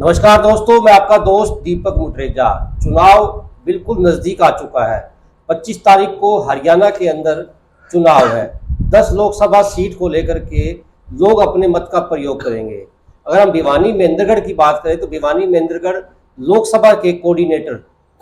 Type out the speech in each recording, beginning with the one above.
नमस्कार दोस्तों, मैं आपका दोस्त दीपक मुटरेजा। चुनाव बिल्कुल नज़दीक आ चुका है। 25 तारीख को हरियाणा के अंदर चुनाव है। 10 लोकसभा सीट को लेकर के लोग अपने मत का प्रयोग करेंगे। अगर हम भिवानी महेंद्रगढ़ की बात करें तो भिवानी महेंद्रगढ़ लोकसभा के कोऑर्डिनेटर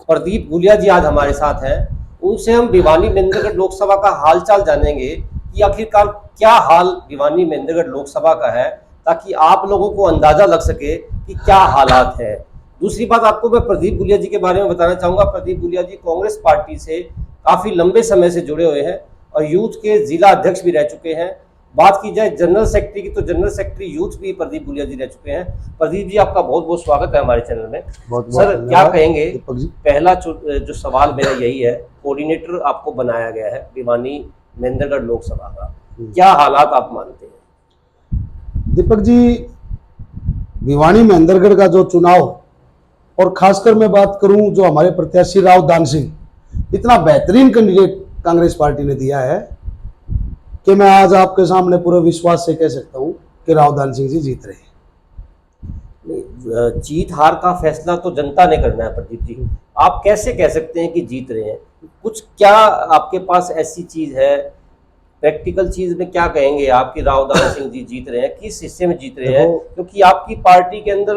प्रदीप गुलिया जी आज हमारे साथ हैं। उनसे हम भिवानी महेंद्रगढ़ लोकसभा का हालचाल जानेंगे कि आखिरकार क्या हाल भिवानी महेंद्रगढ़ लोकसभा का है, ताकि आप लोगों को अंदाजा लग सके कि क्या हालात है। दूसरी बात आपको मैं प्रदीप गुलिया जी के बारे में बताना चाहूंगा। प्रदीप गुलिया जी कांग्रेस पार्टी से काफी लंबे समय से जुड़े हुए हैं और यूथ के जिला अध्यक्ष भी रह चुके हैं। बात की जाए जनरल सेक्रेटरी की तो जनरल सेक्रेटरी यूथ भी प्रदीप गुलिया जी रह चुके हैं। प्रदीप जी, आपका बहुत बहुत स्वागत है हमारे चैनल में। सर, क्या कहेंगे? पहला जो सवाल मेरा यही है, कोऑर्डिनेटर आपको बनाया गया है भिवानी महेंद्रगढ़ लोकसभा का, क्या हालात आप मानते हैं? दीपक जी, भिवानी महेंद्रगढ़ का जो चुनाव और खासकर मैं बात करूं जो हमारे प्रत्याशी राव दान सिंह, इतना बेहतरीन कैंडिडेट कांग्रेस पार्टी ने दिया है कि मैं आज आपके सामने पूरे विश्वास से कह सकता हूं कि राव दान सिंह जी जीत रहे हैं। जीत हार का फैसला तो जनता ने करना है प्रदीप जी। आप कैसे कह सकते हैं कि जीत रहे हैं? कुछ क्या आपके पास ऐसी चीज है, प्रैक्टिकल चीज में क्या कहेंगे आप कि राव दान सिंह जी जीत रहे हैं? किस हिस्से में जीत रहे हैं? क्योंकि आपकी पार्टी के अंदर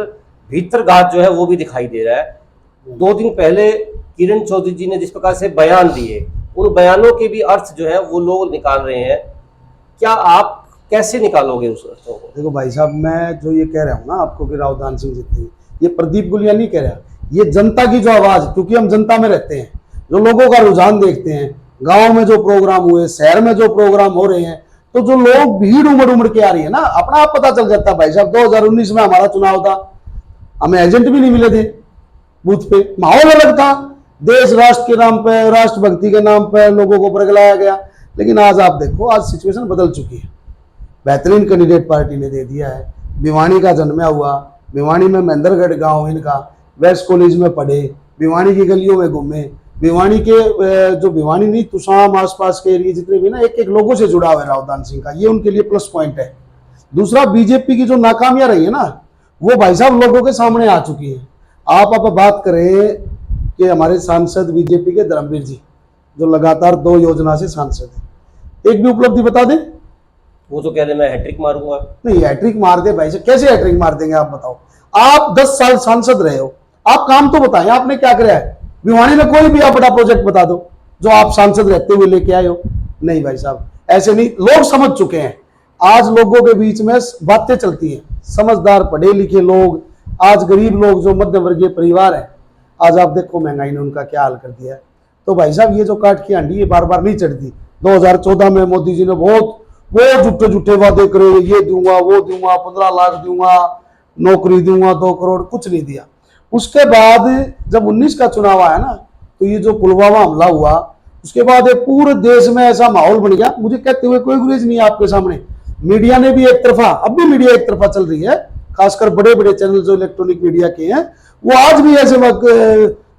भीतरघात जो है वो भी दिखाई दे रहा है। 2 दिन पहले किरण चौधरी जी ने जिस प्रकार से बयान दिए, उन बयानों के भी अर्थ जो है वो लोग निकाल रहे हैं। क्या आप कैसे निकालोगे उस अर्थों को? देखो भाई साहब, मैं जो ये कह रहा हूँ ना आपको कि राव दान सिंह जीतेंगे, ये प्रदीप गुलिया नहीं कह रहा, ये जनता की जो आवाज, क्योंकि हम जनता में रहते हैं, जो लोगों का रुझान देखते हैं, गांव में जो प्रोग्राम हुए, शहर में जो प्रोग्राम हो रहे हैं, तो जो लोग भीड़ उमड़ उमड़ के आ रही है ना, अपना आप पता चल जाता है भाई साहब। 2019 में हमारा चुनाव था, हमें एजेंट भी नहीं मिले थे बूथ पे, माहौल अलग था, देश राष्ट्र के नाम पे, राष्ट्रभक्ति के नाम पे लोगों को बरगलाया गया। लेकिन आज आप देखो, आज सिचुएशन बदल चुकी है। बेहतरीन कैंडिडेट पार्टी ने दे दिया है। भिवानी का जन्मा हुआ, भिवानी में महेंद्रगढ़ गांव इनका, वेस्ट कॉलेज में पढ़े, भिवानी की गलियों में घूमे, भिवानी के जो भिवानी नहीं तुसाम आसपास के एरिया जितने भी ना, एक एक लोगों से जुड़ा हुआ है राव दान सिंह का, ये उनके लिए प्लस पॉइंट है। दूसरा, बीजेपी की जो नाकामियां रही है ना, वो भाई साहब लोगों के सामने आ चुकी है। आप बात करें कि हमारे सांसद बीजेपी के धर्मवीर जी, जो लगातार 2 योजना से सांसद है, एक भी उपलब्धि बता दें? वो तो कह रहे मैं हैट्रिक मारूंगा। नहीं, हैट्रिक मार दे भाई साहब, कैसे हैट्रिक मार देंगे आप बताओ? आप 10 साल सांसद रहे हो, आप काम तो बताएं, आपने क्या कराया है? भिवानी में कोई भी आप बड़ा प्रोजेक्ट बता दो जो आप सांसद रहते हुए लेके आए हो। नहीं भाई साहब, ऐसे नहीं। लोग समझ चुके हैं, आज लोगों के बीच में बातें चलती हैं, समझदार पढ़े लिखे लोग, आज गरीब लोग जो मध्य वर्गीय परिवार है, आज आप देखो महंगाई ने उनका क्या हाल कर दिया है। तो भाई साहब, ये जो काट की हांडी ये बार बार नहीं चढ़ती। 2014 में मोदी जी ने बहुत झूठे झूठे वादे करे, ये दूंगा वो दूंगा, 15 लाख दूंगा, नौकरी दूंगा, 2 करोड़, कुछ नहीं दिया। उसके बाद जब 19 का चुनाव आया ना, तो ये जो पुलवामा हमला हुआ, उसके बाद पूरे देश में ऐसा माहौल बन गया। मुझे कहते हुए कोई गुरेज नहीं है आपके सामने। मीडिया ने भी एक तरफा, अब भी मीडिया एक तरफा चल रही है, खासकर बड़े बड़े चैनल जो इलेक्ट्रॉनिक मीडिया के हैं, वो आज भी ऐसे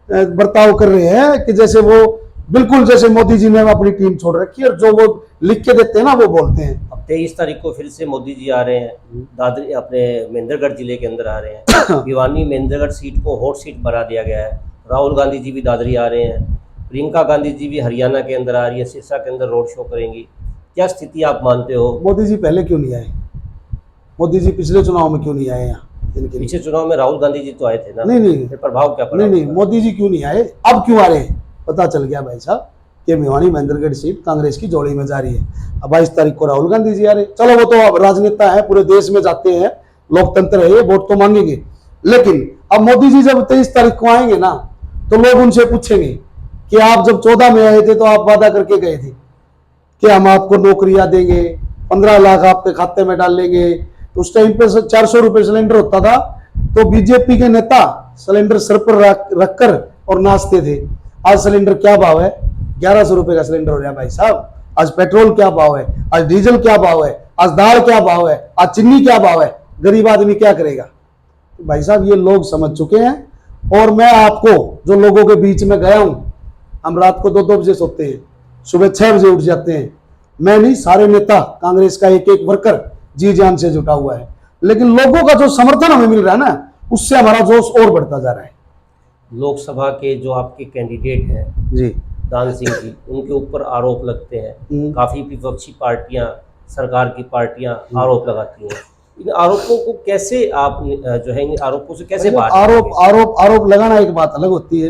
बर्ताव कर रहे हैं कि जैसे वो बिल्कुल जैसे मोदी जी ने अपनी टीम छोड़ रखी है, और जो वो लिख के देते हैं ना वो बोलते हैं। अब 23 तारीख को फिर से मोदी जी आ रहे हैं, दादरी अपने महेंद्रगढ़ जिले के अंदर आ रहे हैं। भिवानी महेंद्रगढ़ सीट को हॉट सीट बना दिया गया है। राहुल गांधी जी भी दादरी आ रहे हैं, प्रियंका गांधी जी भी हरियाणा के अंदर आ रही है, सिरसा के अंदर रोड शो करेंगी। क्या स्थिति आप मानते हो? मोदी जी पहले क्यों नहीं आए? मोदी जी पिछले चुनाव में क्यों नहीं आए यहाँ? पिछले चुनाव में राहुल गांधी जी तो आए थे ना। नहीं, प्रभाव क्या पड़ा? नहीं, मोदी जी क्यों नहीं आए? अब क्यों आ रहे हैं? पता चल गया भाई साहब कि भिवानी महेंद्रगढ़ सीट कांग्रेस की जोड़ी में जा रही है। अब 22 तारीख को राहुल गांधी जी आ रहे। चलो, वो तो अब राजनेता है, पूरे देश में जाते हैं, लोकतंत्र है, वोट तो मांगेंगे। लेकिन अब मोदी जी जब 23 तारीख को आएंगे ना, तो लोग उनसे पूछेंगे कि आप जब 14 में आए थे तो आप वादा करके गए थे कि हम आपको नौकरियां देंगे, 15 लाख आपके खाते में डाल लेंगे। तो उस टाइम पे 400 रुपए सिलेंडर होता था, तो बीजेपी के नेता सिलेंडर सर पर रखकर और नाचते थे। आज सिलेंडर क्या भाव है? 1100 रुपए का सिलेंडर हो रहा है भाई साहब। आज पेट्रोल क्या भाव है? आज डीजल क्या भाव है? आज दाल क्या भाव है? आज चीनी क्या भाव है? गरीब आदमी क्या करेगा? तो भाई साहब, ये लोग समझ चुके हैं। और मैं आपको जो लोगों के बीच में गया हूं, हम रात को 2-2 बजे सोते हैं, सुबह 6 बजे उठ जाते हैं। मैं नहीं, सारे नेता कांग्रेस का एक एक वर्कर जी जान से जुटा हुआ है। लेकिन लोगों का जो समर्थन हमें मिल रहा है ना, उससे हमारा जोश और बढ़ता जा रहा है। लोकसभा के जो आपके कैंडिडेट हैं जी। दान सिंह जी, उनके ऊपर आरोप लगते हैं, काफी विपक्षी पार्टियां, सरकार की पार्टियां आरोप लगाती हैं। इन आरोपों को कैसे आप जो है इन आरोपों से कैसे बाहर आरोप निकलेंगे? आरोप आरोप लगाना एक बात अलग होती है।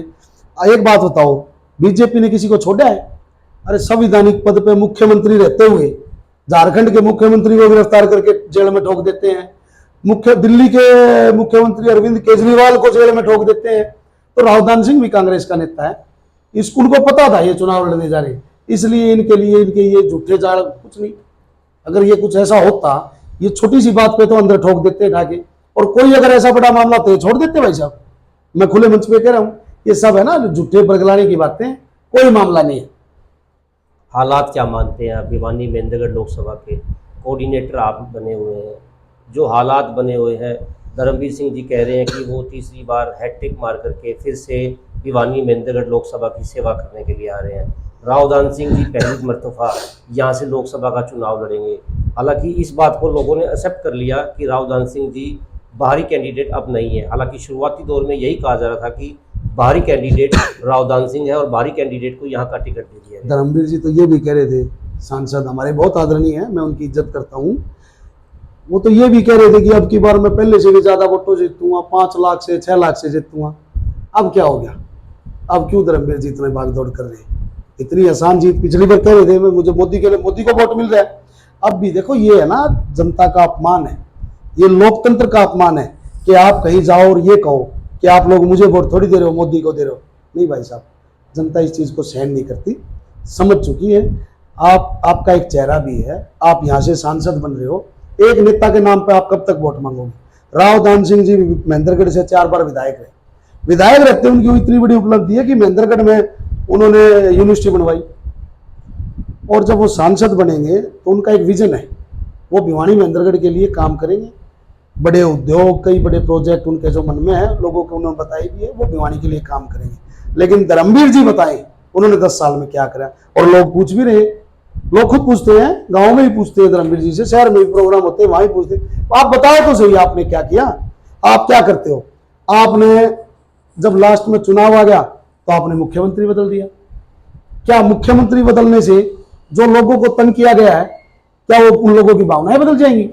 एक बात बताओ, बीजेपी ने किसी को छोड़ा है? अरे संवैधानिक पद पे मुख्यमंत्री रहते हुए झारखंड के मुख्यमंत्री को गिरफ्तार करके जेल में ठोक देते हैं, दिल्ली के मुख्यमंत्री अरविंद केजरीवाल को जेल में ठोक देते हैं। तो रावदान सिंह भी कांग्रेस का नेता है, इस उनको पता था ये चुनाव लड़ने जा रहे, इसलिए इनके लिए इनके ये झूठे जाल कुछ नहीं। अगर ये कुछ ऐसा होता, ये छोटी सी बात पे तो अंदर ठोक देते ढाके, और कोई अगर ऐसा बड़ा मामला तो छोड़ देते भाई साहब। मैं खुले मंच पे कह रहा हूँ, ये सब है ना झूठे बरगलाने की बातें, कोई मामला नहीं है। हालात क्या मानते हैं आप? भिवानी मेंढरगढ़ लोकसभा के कोऑर्डिनेटर आप बने हुए हैं, जो हालात बने हुए हैं, धर्मवीर सिंह जी कह रहे हैं कि वो तीसरी बार हैट्रिक मार करके फिर से भिवानी मेंढरगढ़ लोकसभा की सेवा करने के लिए आ रहे हैं। रावदान सिंह जी पहली मर्तबा यहाँ से लोकसभा का चुनाव लड़ेंगे। हालांकि इस बात को लोगों ने एक्सेप्ट कर लिया कि रावदान सिंह जी बाहरी कैंडिडेट अब नहीं है। हालांकि शुरुआती दौर में यही कहा जा रहा था कि बाहरी कैंडिडेट रावदान सिंह है और बाहरी कैंडिडेट को यहाँ का टिकट दे दिया गया। धर्मवीर जी तो ये भी कह रहे थे, सांसद हमारे बहुत आदरणीय है, मैं उनकी इज्जत करता हूँ, वो तो ये भी कह रहे थे कि अब की बार मैं पहले से भी ज्यादा वोटों जीतूंगा, 5 लाख से 6 लाख से जीतूंगा। अब क्या हो गया? अब क्यों धर्मवीर जी इतने भाग दौड़ कर रहे हैं? इतनी आसान जीत पिछली बार कह रहे थे मुझे मोदी के लिए, मोदी को वोट मिल रहा है। अब भी देखो, ये है ना जनता का अपमान है, ये लोकतंत्र का अपमान है कि आप कहीं जाओ और ये कहो कि आप लोग मुझे वोट थोड़ी दे रहे हो, मोदी को दे रहे हो। नहीं भाई साहब, जनता इस चीज को सहन नहीं करती, समझ चुकी है। आपका एक चेहरा भी है, आप यहाँ से सांसद बन रहे हो, एक नेता के नाम पे आप कब तक वोट मांगोगे? रावदान सिंह जी महेंद्रगढ़ से 4 बार विधायक रहे, विधायक रहते उनकी इतनी बड़ी उपलब्धि है कि महेंद्रगढ़ में उन्होंने यूनिवर्सिटी बनवाई, और जब वो सांसद बनेंगे तो उनका एक विजन है, वो भिवानी महेंद्रगढ़ के लिए काम करेंगे। बड़े उद्योग, कई बड़े प्रोजेक्ट उनके जो मन में है, लोगों को उन्होंने बताई भी है, वो भिवानी के लिए काम करेंगे। लेकिन धर्मवीर जी बताएं उन्होंने 10 साल में क्या करा, और लोग पूछ भी रहे, लोग खुद पूछते हैं, गांव में ही पूछते हैं धर्मवीर जी से, शहर में भी प्रोग्राम होते हैं वहां ही पूछते हैं, आप बताओ तो सही आपने क्या किया, आप क्या करते हो? आपने जब लास्ट में चुनाव आ गया तो आपने मुख्यमंत्री बदल दिया। क्या मुख्यमंत्री बदलने से जो लोगों को तंग किया गया है, क्या वो उन लोगों की भावनाएं बदल जाएंगी?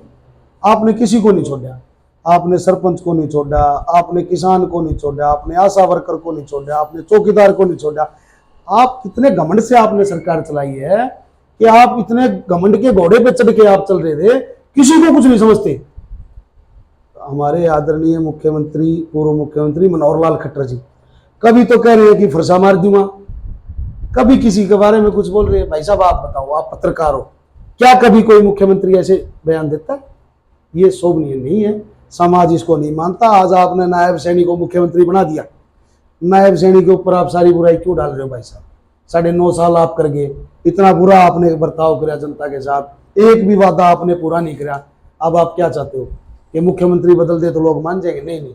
आपने किसी को नहीं छोड़ा, आपने सरपंच को नहीं छोड़ा, आपने किसान को नहीं छोड़ा, आपने आशा वर्कर को नहीं छोड़ा, आपने चौकीदार को नहीं छोड़ा। आप कितने घमंड से आपने सरकार चलाई है कि आप इतने घमंड के घोड़े पे चढ़ के आप चल रहे थे, किसी को कुछ नहीं समझते। हमारे आदरणीय मुख्यमंत्री, पूर्व मुख्यमंत्री मनोहर लाल खट्टर जी कभी तो कह रहे हैं कि फरसा मार दूंगा, कभी किसी के बारे में कुछ बोल रहे हैं। भाई साहब आप बताओ, आप पत्रकार हो, क्या कभी कोई मुख्यमंत्री ऐसे बयान देता है? ये शोभनीय नहीं है, समाज इसको नहीं मानता। आज आपने नायब सैनी को मुख्यमंत्री बना दिया, नायब सैनी के ऊपर आप सारी बुराई क्यों डाल रहे हो भाई साहब? 9.5 साल आप कर गए, इतना बुरा आपने बर्ताव किया जनता के साथ, एक भी वादा आपने पूरा नहीं किया। अब आप क्या चाहते हो कि मुख्यमंत्री बदल दे तो लोग मान जाएंगे? नहीं नहीं,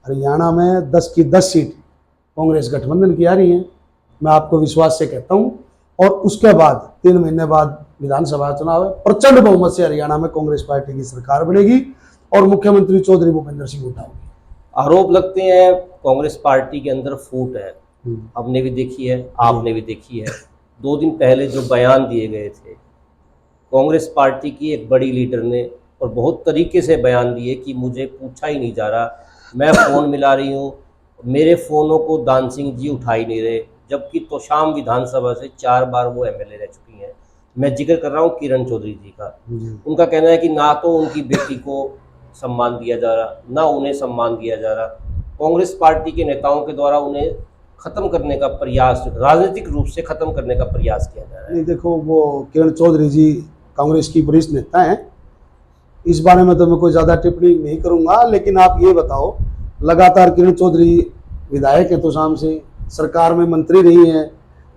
हरियाणा में 10 की 10 सीट कांग्रेस गठबंधन की आ रही है, मैं आपको विश्वास से कहता हूं। और उसके बाद 3 महीने बाद विधानसभा चुनाव है, प्रचंड बहुमत से हरियाणा में कांग्रेस पार्टी की सरकार बनेगी और मुख्यमंत्री चौधरी भूपेंद्र सिंह हुड्डा होंगे। आरोप लगते हैं कांग्रेस पार्टी के अंदर फूट है, हमने भी देखी है, आपने भी देखी है। 2 दिन पहले जो बयान दिए गए थे कांग्रेस पार्टी की एक बड़ी लीडर ने, और बहुत तरीके से बयान दिए कि मुझे पूछा ही नहीं जा रहा, मैं फ़ोन मिला रही हूँ, मेरे फ़ोनों को दान सिंह जी उठा ही नहीं रहे, जबकि तोशाम विधानसभा से 4 बार वो एमएलए रह चुकी हैं। मैं जिक्र कर रहा हूँ किरण चौधरी जी का। उनका कहना है कि ना तो उनकी बेटी को सम्मान दिया जा रहा, ना उन्हें सम्मान दिया जा रहा। कांग्रेस पार्टी के नेताओं के द्वारा उन्हें खत्म करने का प्रयास, राजनीतिक रूप से खत्म करने का प्रयास किया जा रहा है। नहीं देखो, वो किरण चौधरी जी कांग्रेस की वरिष्ठ नेता हैं, इस बारे में तो मैं कोई ज़्यादा टिप्पणी नहीं करूंगा। लेकिन आप ये बताओ, लगातार किरण चौधरी विधायक है तो शाम से, सरकार में मंत्री रही हैं,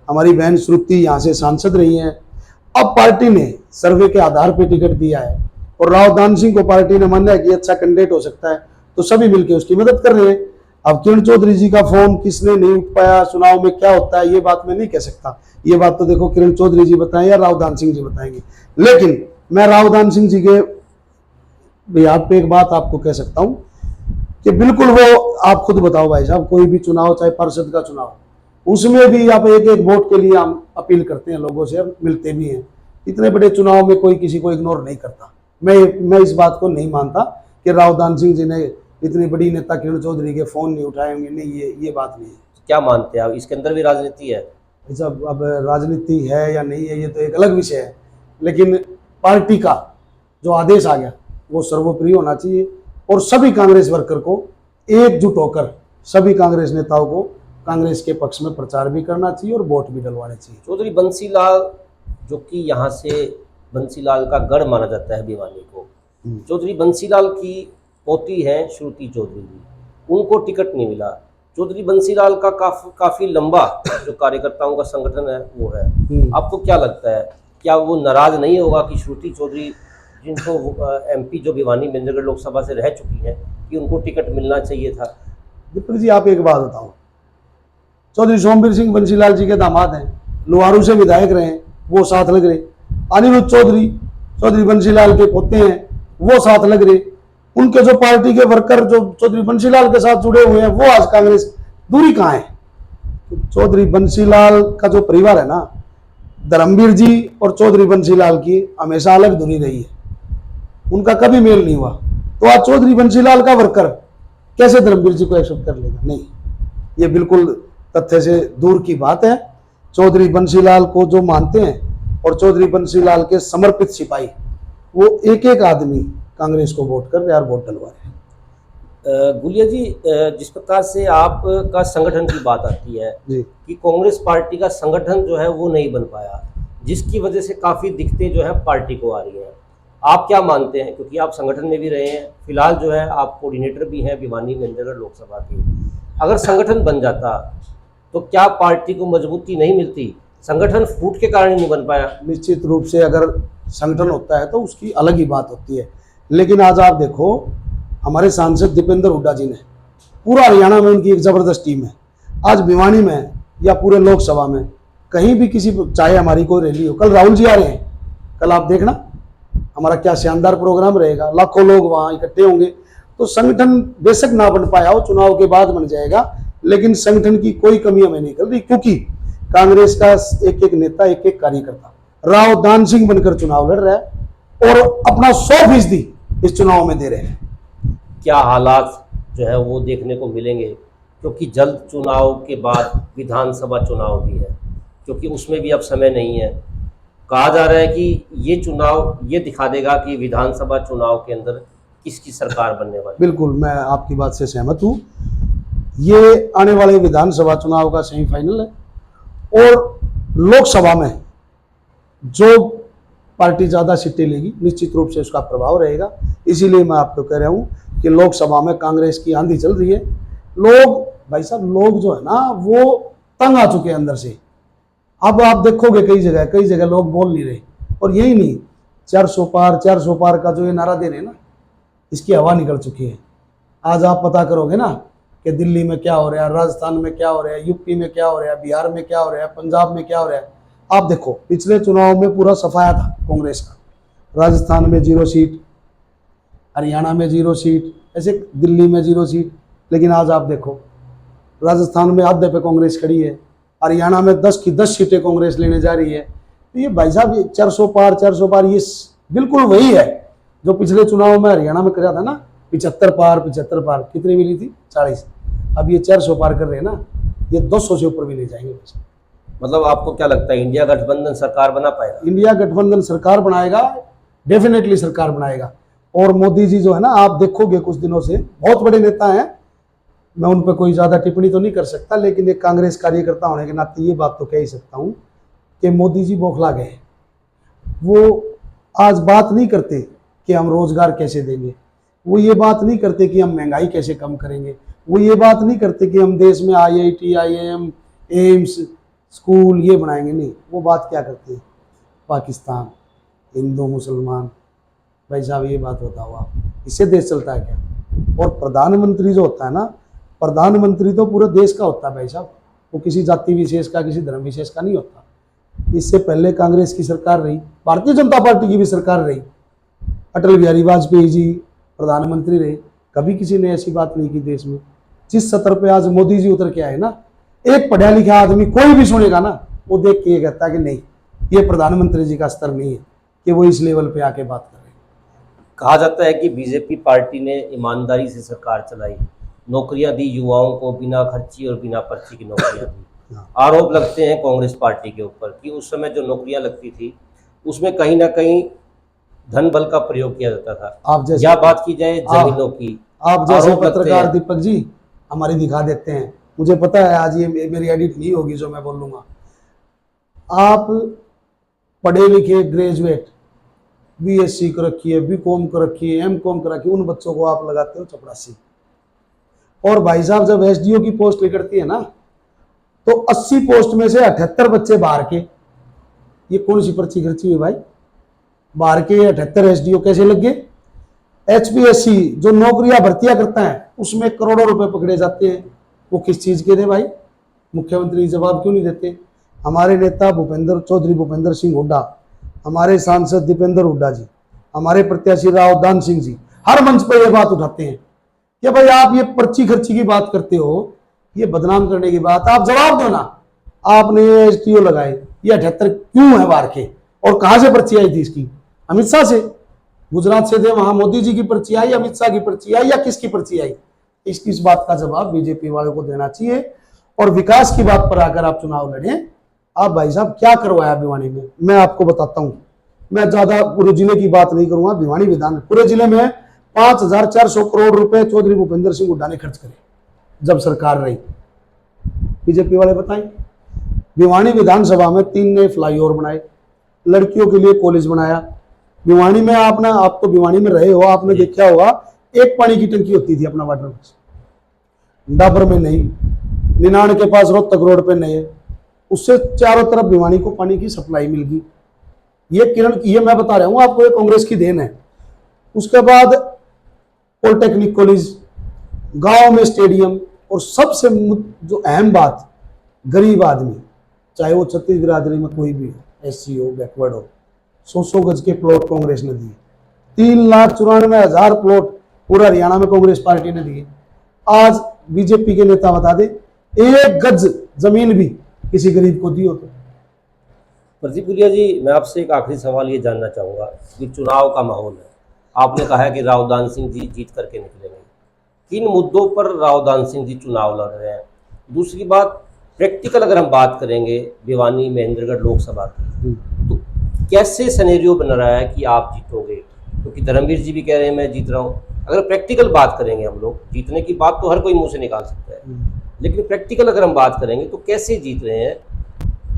हमारी बहन श्रुति यहाँ से सांसद रही हैं। अब पार्टी ने सर्वे के आधार पर टिकट दिया है और रावदान सिंह को पार्टी ने माना है कि अच्छा कैंडिडेट हो सकता है, तो सभी मिलकर उसकी मदद कर रहे हैं। अब किरण चौधरी जी का फोन किसने नहीं उठ पाया, चुनाव में क्या होता है, ये बात मैं नहीं कह सकता। ये बात तो देखो किरण चौधरी जी बताएं या रावदान सिंह जी बताएंगे। लेकिन मैं रावदान सिंह जी के बिहार पे एक बात आपको कह सकता हूं कि बिल्कुल वो, आप खुद बताओ भाई साहब, कोई भी चुनाव, चाहे पार्षद का चुनाव, उसमें भी आप एक एक वोट के लिए हम अपील करते हैं लोगों से, मिलते भी हैं। इतने बड़े चुनाव में कोई किसी को इग्नोर नहीं करता। मैं इस बात को नहीं मानता कि राव दान सिंह जी ने इतनी बड़ी नेता किरण चौधरी के फोन नहीं उठाए होंगे, नहीं, ये बात नहीं है। क्या मानते हैं आप, इसके अंदर भी राजनीति है? ऐसा अब राजनीति है या नहीं है ये तो एक अलग विषय है, लेकिन पार्टी का जो आदेश आ गया वो सर्वोपरि होना चाहिए और सभी कांग्रेस वर्कर को एकजुट होकर सभी कांग्रेस नेताओं को कांग्रेस के पक्ष में प्रचार भी करना चाहिए और वोट भी डलवाने चाहिए। चौधरी बंसीलाल, जो कि यहाँ से बंसीलाल का गढ़ माना जाता है भिवानी को, चौधरी बंसीलाल की पोती हैं श्रुति चौधरी जी, उनको टिकट नहीं मिला। चौधरी बंसीलाल का काफी लंबा जो कार्यकर्ताओं का संगठन है वो है। आपको क्या लगता है, क्या वो नाराज नहीं होगा कि श्रुति चौधरी, जिनको एमपी जो भिवानी मेंढरगढ़ लोकसभा से रह चुकी हैं, कि उनको टिकट मिलना चाहिए था? दीपक जी, आप एक बात बताओ, चौधरी सोमवीर सिंह बंसीलाल जी के दामाद हैं, लोहारू से विधायक रहे, वो साथ लग रहे। अनिरुद्ध चौधरी चौधरी बंसीलाल के पोते हैं, वो साथ लग रहे। उनके जो पार्टी के वर्कर जो चौधरी बंसीलाल के साथ जुड़े हुए हैं, वो आज कांग्रेस, दूरी कहाँ है? तो चौधरी बंसीलाल का जो परिवार है ना, धर्मवीर जी और चौधरी बंसीलाल की हमेशा अलग दूरी रही है, उनका कभी मेल नहीं हुआ। तो आज चौधरी बंसीलाल का वर्कर कैसे धर्मवीर जी को एक्सेप्ट कर लेगा? नहीं, ये बिल्कुल तथ्य से दूर की बात है। चौधरी बंसीलाल को जो मानते हैं और चौधरी बंसीलाल के समर्पित सिपाही, वो एक एक आदमी कांग्रेस को वोट कर रहे और वोट डलवा रहे। गुलिया जी, जिस प्रकार से आपका संगठन की बात आती है जी, कि कांग्रेस पार्टी का संगठन जो है वो नहीं बन पाया, जिसकी वजह से काफ़ी दिक्कतें जो है पार्टी को आ रही हैं, आप क्या मानते हैं? क्योंकि आप संगठन में भी रहे हैं, फिलहाल जो है आप कोऑर्डिनेटर भी हैं भिवानी मेंढरगढ़ लोकसभा के। अगर संगठन बन जाता तो क्या पार्टी को मजबूती नहीं मिलती? संगठन फूट के कारण नहीं बन पाया। निश्चित रूप से अगर संगठन होता है तो उसकी अलग ही बात होती है, लेकिन आज आप देखो, हमारे सांसद दीपेंद्र हुड्डा जी ने, पूरा हरियाणा में उनकी एक जबरदस्त टीम है। आज भिवानी में या पूरे लोकसभा में कहीं भी किसी, चाहे हमारी कोई रैली हो, कल राहुल जी आ रहे हैं, कल आप देखना हमारा क्या शानदार प्रोग्राम रहेगा, लाखों लोग वहां इकट्ठे होंगे। तो संगठन बेशक ना बन पाया हो, चुनाव के बाद बन जाएगा, लेकिन संगठन की कोई कमी हमें नहीं निकल रही, क्योंकि कांग्रेस का एक एक नेता, एक एक कार्यकर्ता राव दान सिंह बनकर चुनाव लड़ रहा है और अपना 100% इस चुनाव में दे रहे हैं। क्या हालात जो है वो देखने को मिलेंगे? क्योंकि जल्द चुनाव के बाद विधानसभा चुनाव भी है, क्योंकि उसमें भी अब समय नहीं है। कहा जा रहा है कि ये चुनाव ये दिखा देगा कि विधानसभा चुनाव के अंदर किसकी सरकार बनने वाली। बिल्कुल, मैं आपकी बात से सहमत हूँ। ये आने वाले विधानसभा चुनाव का सेमीफाइनल है और लोकसभा में जो पार्टी ज़्यादा सीटें लेगी, निश्चित रूप से उसका प्रभाव रहेगा। इसीलिए मैं आपको कह रहा हूँ कि लोकसभा में कांग्रेस की आंधी चल रही है। लोग, भाई साहब, लोग जो है ना वो तंग आ चुके हैं अंदर से। अब आप देखोगे कई जगह लोग बोल नहीं रहे, और यही नहीं, 400 पार का जो ये नारा दे रहे हैं ना, इसकी हवा निकल चुकी है। आज आप पता करोगे ना कि दिल्ली में क्या हो रहा है, राजस्थान में क्या हो रहा है, यूपी में क्या हो रहा है, बिहार में क्या हो रहा है, पंजाब में क्या हो रहा है। आप देखो, पिछले चुनाव में पूरा सफाया था कांग्रेस का। राजस्थान में 0 सीट, हरियाणा में 0 सीट, ऐसे दिल्ली में 0 सीट। लेकिन आज आप देखो, राजस्थान में आधे पे कांग्रेस खड़ी है, हरियाणा में 10 की 10 सीटें कांग्रेस लेने जा रही है। तो ये भाई साहब, ये 400 पार ये बिल्कुल वही है जो पिछले चुनाव में हरियाणा में कराया था ना, 75 पार कितनी मिली थी? 40। अब ये 400 पार कर रहे हैं ना, ये 200 से ऊपर भी ले जाएंगे। मतलब आपको क्या लगता है, इंडिया गठबंधन सरकार बना पाएगा? इंडिया गठबंधन सरकार बनाएगा, डेफिनेटली सरकार बनाएगा। और मोदी जी जो है ना, आप देखोगे कुछ दिनों से, बहुत बड़े नेता हैं, मैं उन पर कोई ज़्यादा टिप्पणी तो नहीं कर सकता, लेकिन एक कांग्रेस कार्यकर्ता होने के नाते ये बात तो कह ही सकता हूँ कि मोदी जी बौखला गए। वो आज बात नहीं करते कि हम रोजगार कैसे देंगे, वो ये बात नहीं करते कि हम महंगाई कैसे कम करेंगे, वो ये बात नहीं करते कि हम देश में IIT, IIM, एम्स, स्कूल ये बनाएंगे। नहीं, वो बात क्या करते हैं? पाकिस्तान, हिंदू मुसलमान। भाई साहब, ये बात बताओ आप, इससे देश चलता है क्या? और प्रधानमंत्री जो होता है ना, प्रधानमंत्री तो पूरे देश का होता है भाई साहब, वो किसी जाति विशेष का, किसी धर्म विशेष का नहीं होता। इससे पहले कांग्रेस की सरकार रही, भारतीय जनता पार्टी की भी सरकार रही, अटल बिहारी वाजपेयी जी प्रधानमंत्री रहे, कभी किसी ने ऐसी बात नहीं की देश में। जिस सतर पे आज मोदी जी उतर के आए ना, एक पढ़ा लिखा आदमी कोई भी सुनेगा ना, वो देख के ये कहता है कि नहीं, ये प्रधानमंत्री जी का स्तर नहीं है कि वो इस लेवल पे आके बात कर रहे हैं। कहा जाता है कि बीजेपी पार्टी ने ईमानदारी से सरकार चलाई, नौकरियां दी युवाओं को, बिना खर्ची और बिना पर्ची की नौकरियां दी। हाँ। आरोप लगते हैं कांग्रेस पार्टी के ऊपर कि उस समय जो नौकरियां लगती थी उसमें कहीं ना कहीं धन बल का प्रयोग किया जाता था। आप जैसे या बात की जाए जमीनों की, आप जैसे आरोप लगते पत्रकार हैं। दीपक जी हमारी दिखा देते हैं। मुझे पता है आज ये मेरी एडिट नहीं होगी जो मैं बोलूंगा। आप पढ़े लिखे ग्रेजुएट, बीएससी कर रखी है, बीकॉम कर रखी है, एमकॉम कर रखी है, उन बच्चों को आप लगाते हो चपरासी। और भाई साहब जब एसडीओ की पोस्ट निकलती है ना, तो 80 पोस्ट में से 78 बच्चे बाहर के। ये कौन सी पर्ची खर्ची हुई भाई? बाहर के 78 एसडीओ कैसे लग गए? एचपीएससी जो नौकरियां भर्तियां करता है उसमें करोड़ों रुपए पकड़े जाते हैं। वो किस चीज के थे भाई? मुख्यमंत्री जवाब क्यों नहीं देते? हमारे नेता चौधरी भूपेंद्र सिंह हुड्डा, हमारे सांसद दीपेंद्र हुड्डा जी, हमारे प्रत्याशी राव दान सिंह जी हर मंच पर यह बात उठाते हैं कि भाई आप ये पर्ची खर्ची की बात करते हो, ये बदनाम करने की बात, आप जवाब दो ना। आपने ये एसटीओ लगाए, ये 78 क्यों है बाहर के, और कहां से पर्ची आई थी इसकी? अमित शाह से, गुजरात से थे, वहां मोदी जी की पर्ची आई, अमित शाह की पर्ची आई, या किसकी पर्ची आई? इस बात का जवाब बीजेपी वालों को देना चाहिए। और विकास की बात पर आकर आप चुनाव लड़े। आप भाई साहब क्या करवाया भिवानी में, मैं आपको बताता हूं। मैं ज्यादा पूरे जिले की बात नहीं करूंगा, भिवानी विधान पूरे जिले में 5400 करोड़ रुपए चौधरी भूपेंद्र सिंह हुड्डा ने खर्च करे जब सरकार रही। बीजेपी वाले बताएं। भिवानी विधानसभा में 3 नए फ्लाईओवर बनाए, लड़कियों के लिए कॉलेज बनाया। भिवानी में आप तो भिवानी में रहे हो, आपने देखा होगा एक पानी की टंकी होती थी अपना वाटर वर्क्स, डाबर में नहीं, निनाण के पास रोहतक रोड पे नहीं है, उससे चारों तरफ भिवानी को पानी की सप्लाई मिल गई। ये मैं बता रहा हूं आपको, ये कांग्रेस की देन है। उसके बाद पॉलिटेक्निक कॉलेज, गांव में स्टेडियम, और सबसे जो अहम बात, गरीब आदमी चाहे वो छत्तीस बिरादरी में कोई भी हो, एससी हो, बैकवर्ड हो, 100 गज के प्लॉट कांग्रेस ने दिए। 3,94,000 प्लॉट पूरा हरियाणा में कांग्रेस पार्टी ने दिए। आज बीजेपी के नेता बता दे 1 गज जमीन भी किसी गरीब को दी हो तो? प्रदीप गुलिया जी, मैं आपसे एक आखिरी सवाल ये जानना चाहूँगा कि चुनाव का माहौल है, आपने कहा है कि राव दान सिंह जी जीत करके निकलेंगे, किन मुद्दों पर राव दान सिंह जी चुनाव लड़ रहे हैं? दूसरी बात, प्रैक्टिकल अगर हम बात करेंगे भिवानी महेंद्रगढ़ लोकसभा की, तो कैसे सिनेरियो बन रहा है कि आप जीतोगे? क्योंकि धर्मवीर जी भी कह रहे हैं मैं जीत रहा हूँ। अगर प्रैक्टिकल बात करेंगे हम लोग, जीतने की बात तो हर कोई मुंह से निकाल सकता है, लेकिन प्रैक्टिकल अगर हम बात करेंगे तो कैसे जीत रहे हैं?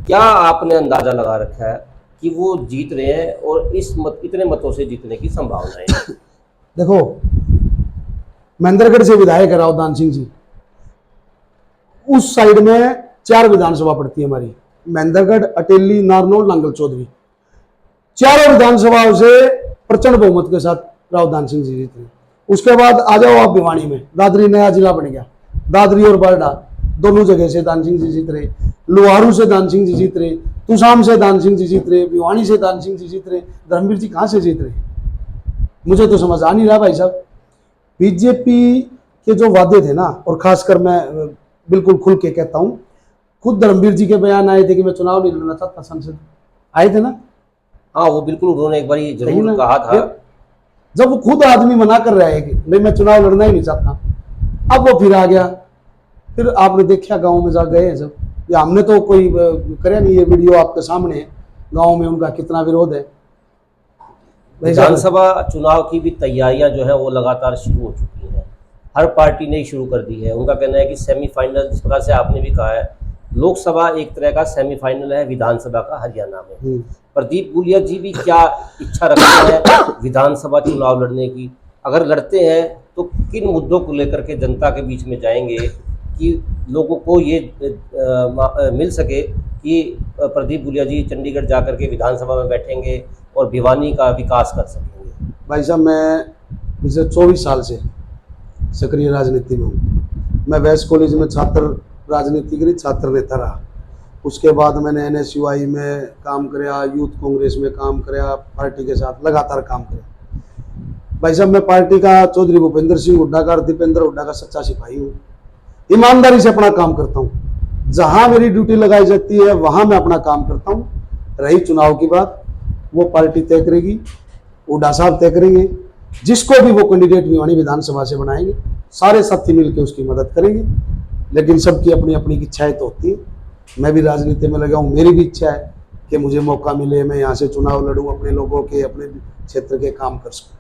क्या आपने अंदाजा लगा रखा है कि वो जीत रहे हैं और इतने मतों से जीतने की संभावना है? देखो, महेंद्रगढ़ से विधायक है राव दान सिंह जी, उस साइड में 4 विधानसभा पड़ती है हमारी, महेंद्रगढ़, अटेली, नारनौल, नांगल चौधरी। चारों विधानसभाओं से प्रचंड बहुमत के साथ राव दान सिंह जी जीत रहे। उसके बाद आ जाओ आप भिवानी में, दादरी नया जिला बन गया, दादरी और बरडा दोनों जगह से दान सिंह जी जीत रहे। लोहारू से दान सिंह जी जीत रहे, तुसाम से दान सिंह जी जीत रहे, भिवानी से दान सिंह जी जीत रहे। धर्मवीर जी कहां से जीत रहे? मुझे तो समझ आ नहीं रहा भाई साहब। बीजेपी के जो वादे थे ना, और खासकर मैं बिल्कुल खुल के कहता हूं, खुद धर्मवीर जी के बयान आए थे कि मैं चुनाव नहीं लड़ना चाहता, संसद आए थे ना। हाँ, वो बिल्कुल उन्होंने एक बार जरूर कहा था। जब वो खुद आदमी मना कर रहा है कि नहीं मैं चुनाव लड़ना ही नहीं चाहता, अब वो फिर आ गया। फिर आपने देखा गांव में जा गए जब, या हमने तो कोई करे नहीं, ये वीडियो आपके सामने है, गांव में उनका कितना विरोध है। विधानसभा चुनाव की भी तैयारियां जो है वो लगातार शुरू हो चुकी हैं, हर पार्टी ने शुरू कर दी है। उनका कहना है कि सेमीफाइनल, जिस प्रकार से आपने भी कहा है, लोकसभा एक तरह का सेमीफाइनल है विधानसभा का हरियाणा में। प्रदीप गुलिया जी भी क्या इच्छा रखते हैं विधानसभा चुनाव लड़ने की? अगर लड़ते हैं तो किन मुद्दों को लेकर के जनता के बीच में जाएंगे कि लोगों को ये मिल सके कि प्रदीप गुलिया जी चंडीगढ़ जाकर के विधानसभा में बैठेंगे और भिवानी का विकास कर सकेंगे? भाई साहब, मैं पिछले 24 साल से सक्रिय राजनीति में हूँ। मैं वेस्ट कॉलेज में छात्र राजनीति के लिए छात्र नेता रहा। उसके बाद मैंने NSUI में काम किया, यूथ कांग्रेस में काम किया, पार्टी के साथ लगातार काम किया। भाई साहब मैं पार्टी का चौधरी भूपेंद्र सिंह हुड्डा का, दीपेंद्र हुड्डा का सच्चा सिपाही हूँ। ईमानदारी से अपना काम करता हूँ। जहां मेरी ड्यूटी लगाई जाती है वहां मैं अपना काम करता हूँ। रही चुनाव की बात, वो पार्टी तय करेगी, हुड्डा साहब तय करेंगे। जिसको भी वो कैंडिडेट भिवानी विधानसभा से बनाएंगे, सारे साथी मिलकर उसकी मदद करेंगे। लेकिन सबकी अपनी अपनी इच्छाएं तो होती है। मैं भी राजनीति में लगा हूँ, मेरी भी इच्छा है कि मुझे मौका मिले, मैं यहाँ से चुनाव लड़ूँ, अपने लोगों के, अपने क्षेत्र के काम कर सकूँ।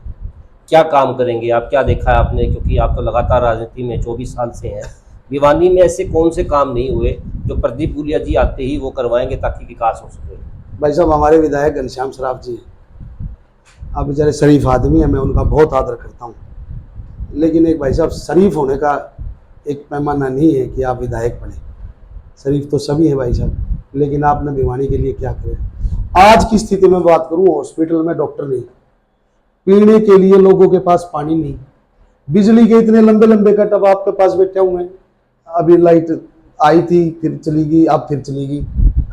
क्या काम करेंगे आप, क्या देखा है आपने, क्योंकि आप तो लगातार राजनीति में 24 साल से हैं। भिवानी में ऐसे कौन से काम नहीं हुए जो प्रदीप गुलिया जी आते ही वो करवाएंगे ताकि विकास हो सके? भाई साहब हमारे विधायक घनश्याम सराफ जी हैं, आप बेचारे शरीफ आदमी हैं, मैं उनका बहुत आदर करता हूँ। लेकिन एक भाई साहब शरीफ होने का एक पैमाना नहीं है कि आप विधायक बने। शरीफ तो सभी हैं भाई साहब, लेकिन आपने भिवानी के लिए क्या किया? आज की स्थिति में बात करूँ, हॉस्पिटल में डॉक्टर नहीं, पीने के लिए लोगों के पास पानी नहीं, बिजली के इतने लंबे लंबे कट अब आपके पास बैठे हुए हैं। अभी लाइट आई थी फिर चली गई, अब फिर चली गई,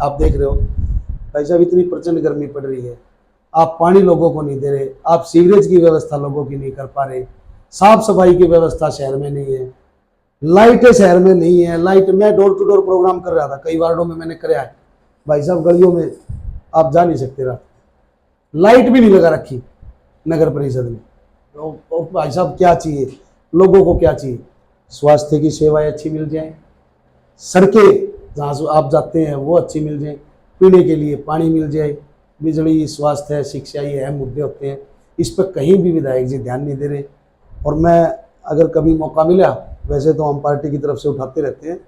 आप देख रहे हो। भाई साहब इतनी प्रचंड गर्मी पड़ रही है, आप पानी लोगों को नहीं दे रहे, आप सीवरेज की व्यवस्था लोगों की नहीं कर पा रहे, साफ सफाई की व्यवस्था शहर में नहीं है, लाइटें शहर में नहीं है। लाइट, मैं डोर टू डोर प्रोग्राम कर रहा था, कई वार्डों में मैंने कराया है। भाई साहब गलियों में आप जा नहीं सकते, रात लाइट भी नहीं लगा रखी नगर परिषद में। तो भाई साहब क्या चाहिए लोगों को, क्या चाहिए? स्वास्थ्य की सेवाएं अच्छी मिल जाए, सड़कें जहाँ से आप जाते हैं वो अच्छी मिल जाए, पीने के लिए पानी मिल जाए, बिजली, स्वास्थ्य, शिक्षा, ये अहम मुद्दे होते हैं। इस पर कहीं भी विधायक जी ध्यान नहीं दे रहे। और मैं अगर कभी मौका मिला, वैसे तो हम पार्टी की तरफ से उठाते रहते हैं,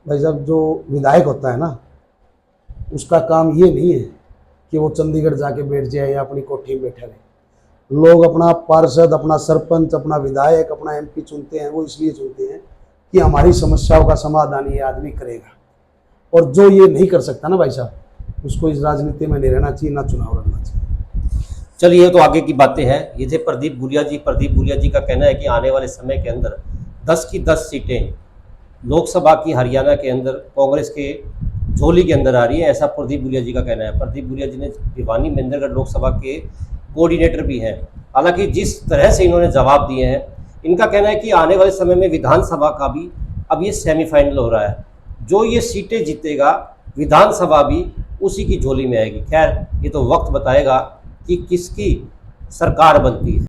भाई साहब जो विधायक होता है ना, उसका काम ये नहीं है कि वो चंडीगढ़ जाके बैठ जाए या अपनी कोठी में बैठे रहे। लोग अपना पार्षद, अपना सरपंच, अपना विधायक, अपना एमपी चुनते हैं, वो इसलिए चुनते हैं कि हमारी समस्याओं का समाधान ये आदमी करेगा। और जो ये नहीं कर सकता ना भाई साहब, उसको इस राजनीति में नहीं रहना चाहिए, ना चुनाव लड़ना चाहिए। चलिए ये तो आगे की बातें हैं। ये थे प्रदीप गुलिया जी। प्रदीप गुलिया जी का कहना है कि आने वाले समय के अंदर 10 की 10 सीटें लोकसभा की हरियाणा के अंदर कांग्रेस के झोली के अंदर आ रही है, ऐसा प्रदीप गुलिया जी का कहना है। प्रदीप गुलिया जी ने भिवानी महेंद्रगढ़ लोकसभा के कोऑर्डिनेटर भी हैं। हालांकि जिस तरह से इन्होंने जवाब दिए हैं, इनका कहना है कि आने वाले समय में विधानसभा का भी अब ये सेमीफाइनल हो रहा है, जो ये सीटें जीतेगा विधानसभा भी उसी की झोली में आएगी। खैर ये तो वक्त बताएगा कि किसकी सरकार बनती है।